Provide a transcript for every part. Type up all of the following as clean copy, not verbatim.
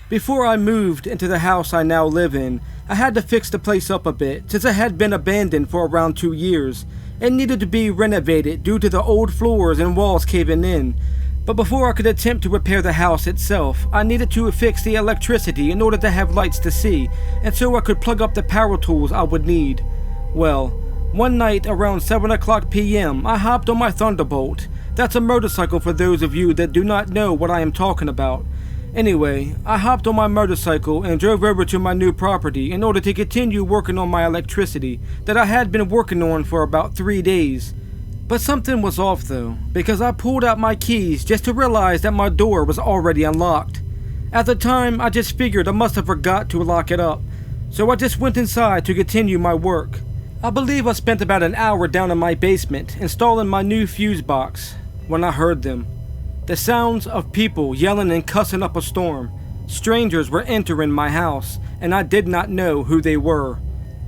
Before I moved into the house I now live in, I had to fix the place up a bit since it had been abandoned for around 2 years. It needed to be renovated due to the old floors and walls caving in. But before I could attempt to repair the house itself, I needed to fix the electricity in order to have lights to see, and so I could plug up the power tools I would need. Well, one night around 7 o'clock p.m. I hopped on my Thunderbolt. That's a motorcycle for those of you that do not know what I am talking about. Anyway, I hopped on my motorcycle and drove over to my new property in order to continue working on my electricity that I had been working on for about 3 days. But something was off though, because I pulled out my keys just to realize that my door was already unlocked. At the time, I just figured I must have forgot to lock it up, so I just went inside to continue my work. I believe I spent about an hour down in my basement installing my new fuse box when I heard them. The sounds of people yelling and cussing up a storm. Strangers were entering my house, and I did not know who they were.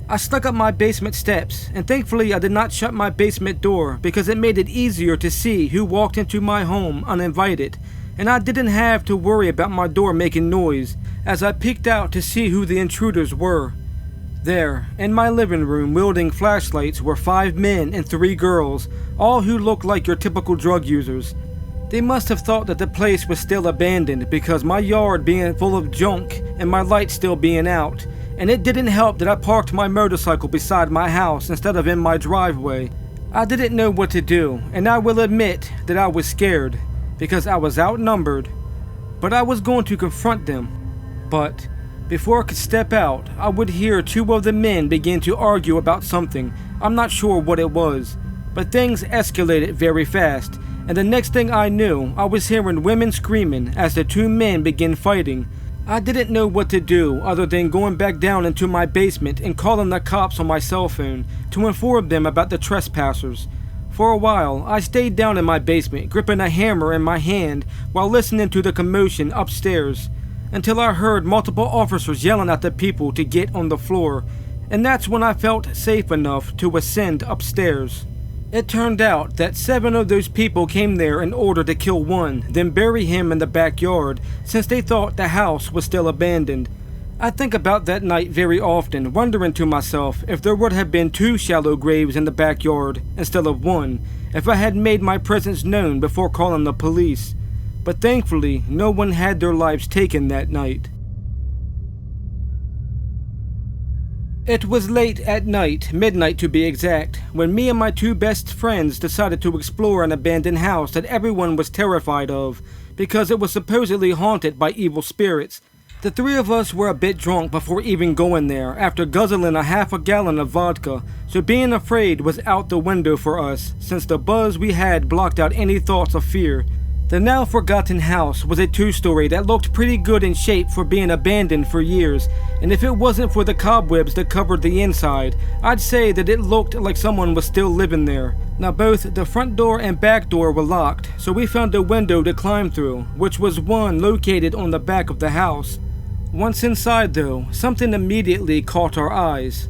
I snuck up my basement steps, and thankfully I did not shut my basement door because it made it easier to see who walked into my home uninvited, and I didn't have to worry about my door making noise as I peeked out to see who the intruders were. There, in my living room wielding flashlights were 5 men and 3 girls, all who looked like your typical drug users. They must have thought that the place was still abandoned because my yard being full of junk and my lights still being out, and it didn't help that I parked my motorcycle beside my house instead of in my driveway. I didn't know what to do, and I will admit that I was scared because I was outnumbered, but I was going to confront them. But before I could step out, I would hear 2 of the men begin to argue about something. I'm not sure what it was, but things escalated very fast. And the next thing I knew, I was hearing women screaming as the 2 men began fighting. I didn't know what to do other than going back down into my basement and calling the cops on my cell phone to inform them about the trespassers. For a while, I stayed down in my basement, gripping a hammer in my hand while listening to the commotion upstairs, until I heard multiple officers yelling at the people to get on the floor, and that's when I felt safe enough to ascend upstairs. It turned out that 7 of those people came there in order to kill one, then bury him in the backyard, since they thought the house was still abandoned. I think about that night very often, wondering to myself if there would have been 2 shallow graves in the backyard instead of 1, if I had made my presence known before calling the police. But thankfully, no one had their lives taken that night. It was late at night, midnight to be exact, when me and my 2 best friends decided to explore an abandoned house that everyone was terrified of, because it was supposedly haunted by evil spirits. The 3 of us were a bit drunk before even going there, after guzzling a half a gallon of vodka, so being afraid was out the window for us, since the buzz we had blocked out any thoughts of fear. The now forgotten house was a 2-story that looked pretty good in shape for being abandoned for years, and if it wasn't for the cobwebs that covered the inside, I'd say that it looked like someone was still living there. Now both the front door and back door were locked, so we found a window to climb through, which was one located on the back of the house. Once inside though, something immediately caught our eyes.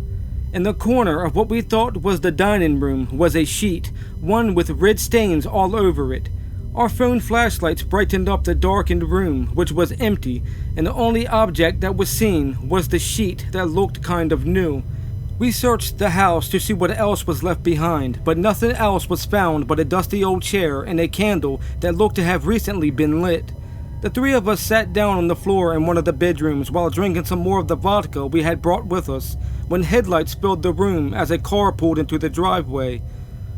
In the corner of what we thought was the dining room was a sheet, one with red stains all over it. Our phone flashlights brightened up the darkened room, which was empty, and the only object that was seen was the sheet that looked kind of new. We searched the house to see what else was left behind, but nothing else was found but a dusty old chair and a candle that looked to have recently been lit. The 3 of us sat down on the floor in one of the bedrooms while drinking some more of the vodka we had brought with us, when headlights filled the room as a car pulled into the driveway.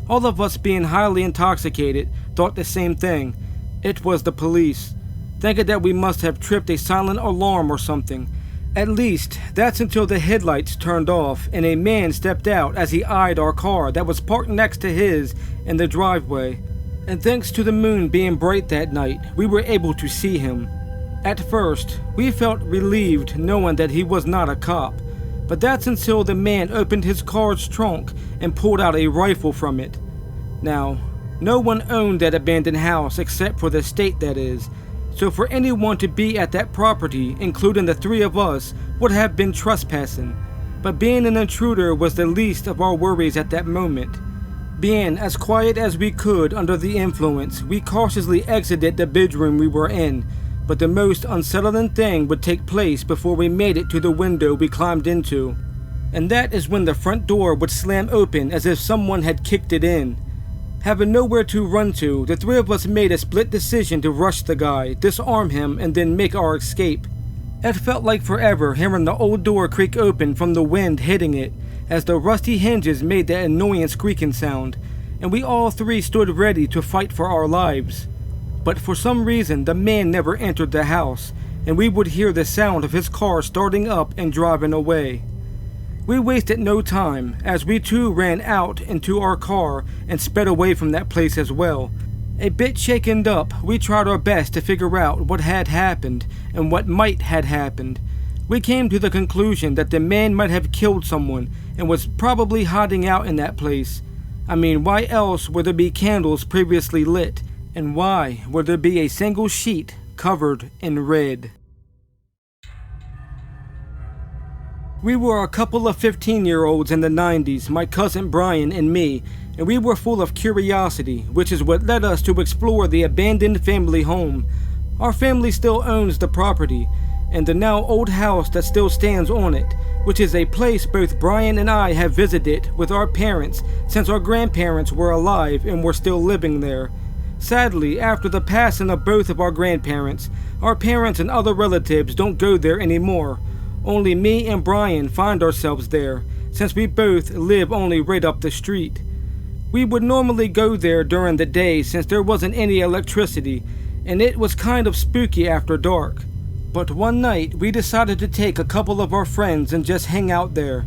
All of us, being highly intoxicated, thought the same thing. It was the police, thinking that we must have tripped a silent alarm or something. At least, that's until the headlights turned off and a man stepped out as he eyed our car that was parked next to his in the driveway. And thanks to the moon being bright that night, we were able to see him. At first, we felt relieved knowing that he was not a cop. But that's until the man opened his car's trunk and pulled out a rifle from it. Now, no one owned that abandoned house except for the state, that is, so for anyone to be at that property, including the 3 of us, would have been trespassing. But being an intruder was the least of our worries at that moment. Being as quiet as we could under the influence, we cautiously exited the bedroom we were in, but the most unsettling thing would take place before we made it to the window we climbed into. And that is when the front door would slam open as if someone had kicked it in. Having nowhere to run to, the three of us made a split decision to rush the guy, disarm him, and then make our escape. It felt like forever hearing the old door creak open from the wind hitting it, as the rusty hinges made that annoying squeaking sound, and we all three stood ready to fight for our lives. But for some reason the man never entered the house, and we would hear the sound of his car starting up and driving away. We wasted no time, as we too ran out into our car and sped away from that place as well. A bit shaken up, we tried our best to figure out what had happened and what might had happened. We came to the conclusion that the man might have killed someone and was probably hiding out in that place. I mean, why else would there be candles previously lit? And why would there be a single sheet covered in red? We were a couple of 15-year-olds in the 90s, my cousin Brian and me, and we were full of curiosity, which is what led us to explore the abandoned family home. Our family still owns the property, and the now old house that still stands on it, which is a place both Brian and I have visited with our parents since our grandparents were alive and were still living there. Sadly, after the passing of both of our grandparents, our parents and other relatives don't go there anymore. Only me and Brian find ourselves there, since we both live only right up the street. We would normally go there during the day since there wasn't any electricity, and it was kind of spooky after dark. But one night, we decided to take a couple of our friends and just hang out there.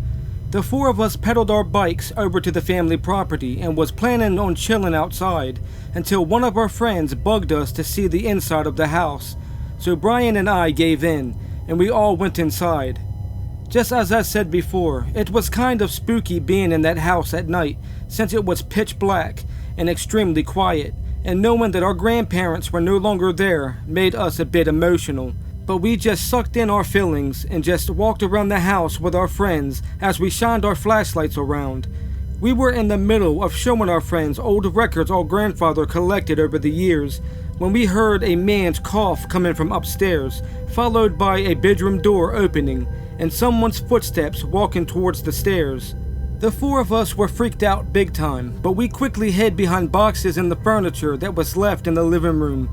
The four of us pedaled our bikes over to the family property and was planning on chilling outside, until one of our friends bugged us to see the inside of the house. So Brian and I gave in, and we all went inside. Just as I said before, it was kind of spooky being in that house at night, since it was pitch black and extremely quiet, and knowing that our grandparents were no longer there made us a bit emotional. But we just sucked in our feelings and just walked around the house with our friends as we shined our flashlights around. We were in the middle of showing our friends old records our grandfather collected over the years, when we heard a man's cough coming from upstairs, followed by a bedroom door opening, and someone's footsteps walking towards the stairs. The four of us were freaked out big time, but we quickly hid behind boxes and the furniture that was left in the living room.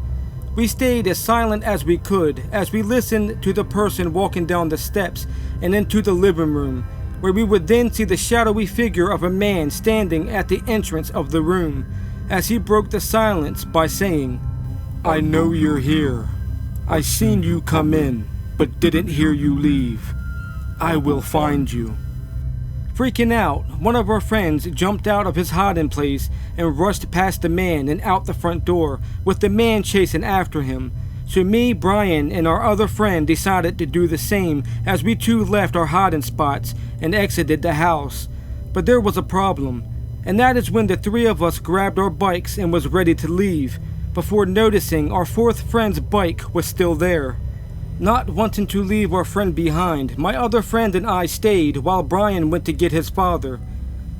We stayed as silent as we could as we listened to the person walking down the steps and into the living room, where we would then see the shadowy figure of a man standing at the entrance of the room, as he broke the silence by saying, "I know you're here. I seen you come in, but didn't hear you leave. I will find you." Freaking out, one of our friends jumped out of his hiding place and rushed past the man and out the front door, with the man chasing after him. So me, Brian, and our other friend decided to do the same as we too left our hiding spots and exited the house. But there was a problem, and that is when the three of us grabbed our bikes and was ready to leave, before noticing our fourth friend's bike was still there. Not wanting to leave our friend behind, my other friend and I stayed while Brian went to get his father.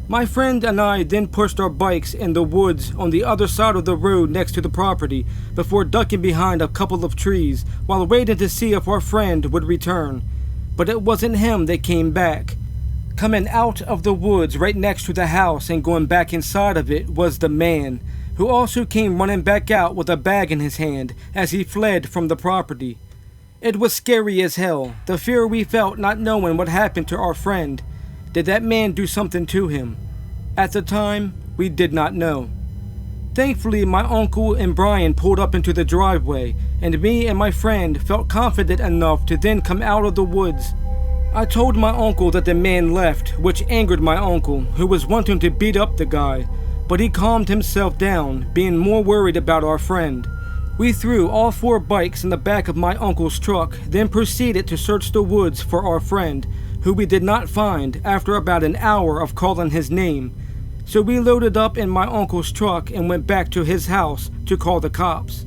My friend and I then pushed our bikes in the woods on the other side of the road next to the property before ducking behind a couple of trees while waiting to see if our friend would return. But it wasn't him that came back. Coming out of the woods right next to the house and going back inside of it was the man, who also came running back out with a bag in his hand as he fled from the property. It was scary as hell, the fear we felt not knowing what happened to our friend. Did that man do something to him? At the time, we did not know. Thankfully, my uncle and Brian pulled up into the driveway, and me and my friend felt confident enough to then come out of the woods. I told my uncle that the man left, which angered my uncle, who was wanting to beat up the guy, but he calmed himself down, being more worried about our friend. We threw all four bikes in the back of my uncle's truck, then proceeded to search the woods for our friend, who we did not find after about an hour of calling his name. So we loaded up in my uncle's truck and went back to his house to call the cops.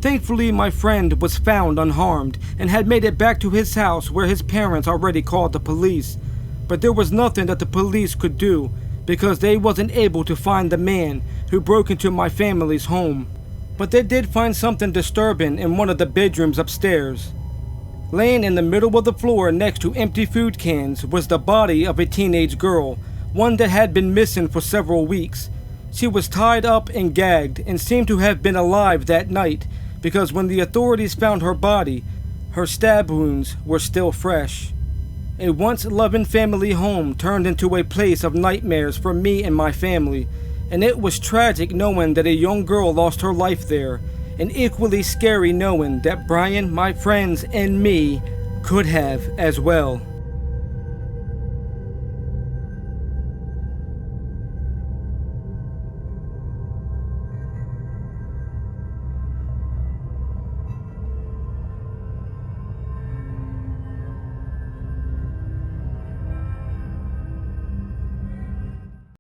Thankfully, my friend was found unharmed and had made it back to his house where his parents already called the police. But there was nothing that the police could do because they wasn't able to find the man who broke into my family's home. But they did find something disturbing in one of the bedrooms upstairs. Laying in the middle of the floor next to empty food cans was the body of a teenage girl, one that had been missing for several weeks. She was tied up and gagged and seemed to have been alive that night, because when the authorities found her body, her stab wounds were still fresh. A once loving family home turned into a place of nightmares for me and my family, and it was tragic knowing that a young girl lost her life there, and equally scary knowing that Brian, my friends, and me could have as well.